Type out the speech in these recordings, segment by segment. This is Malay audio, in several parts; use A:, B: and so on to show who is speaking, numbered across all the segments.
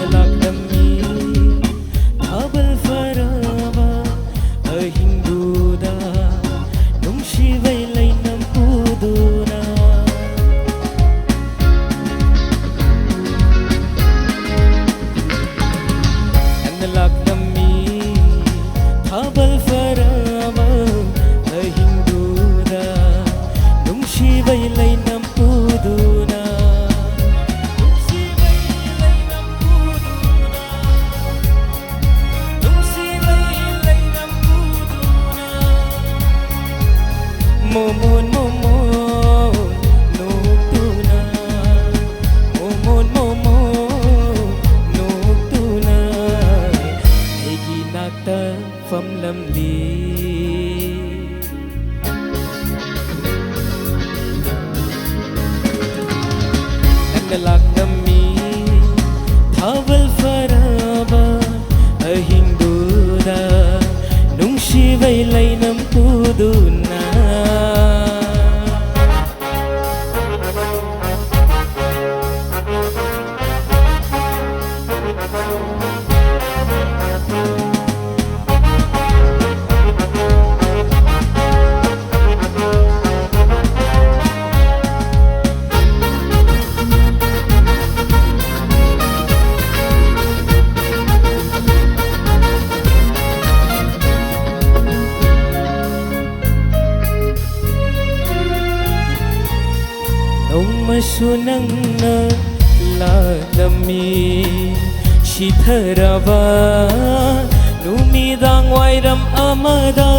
A: Naglalakdami habal faraba ahinduda nung siwaylay ng puduna. Naglalakdami habal faraba ahinduda nung siwaylay ng puduna. Momon momon nugtuna, momon momon nugtuna, ay ginagta famlamli. Naglalakdami habal faraba ahinduda nung siwaylay ng puduna. Nung masunang na ladami shitharava numidang wairam amada.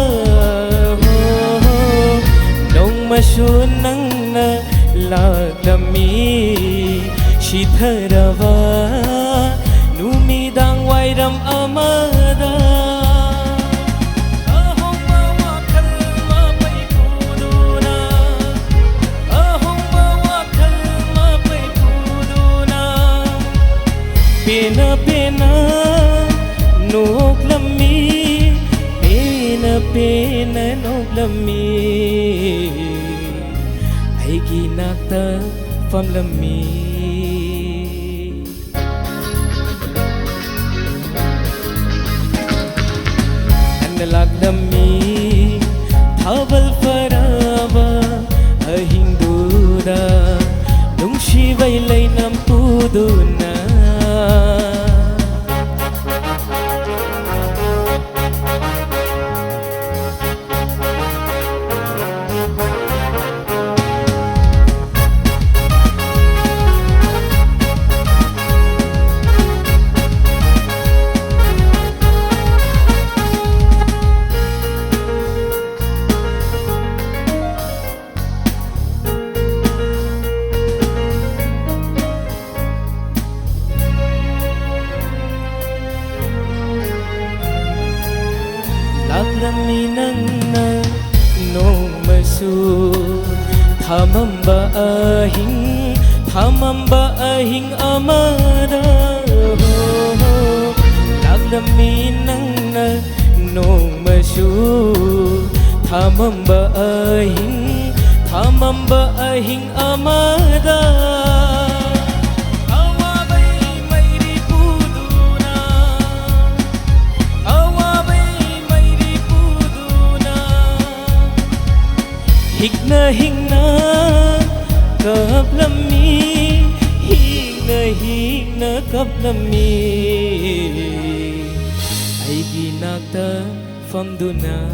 A: Nung masunang na ladami shitharava numidang wairam amada. Pena pena nuglami, pena pena nuglami, ay ginagta famlami. Naglalakdami habal faraba ahinduda nung siwaylay ng puduna. Lagdami nang na nung masu thamamba ahing amada. Lagdami nang na nung masu thamamba ahing amada. Higna higna kaplami, higna kaplami, ay ginagta famduna.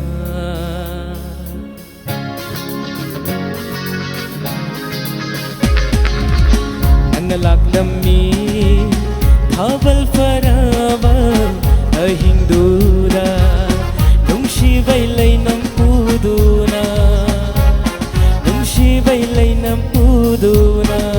A: Naglalakdami habal faraba ahinduda nung siwaylay ng puduna. Siwaylay ng puduna.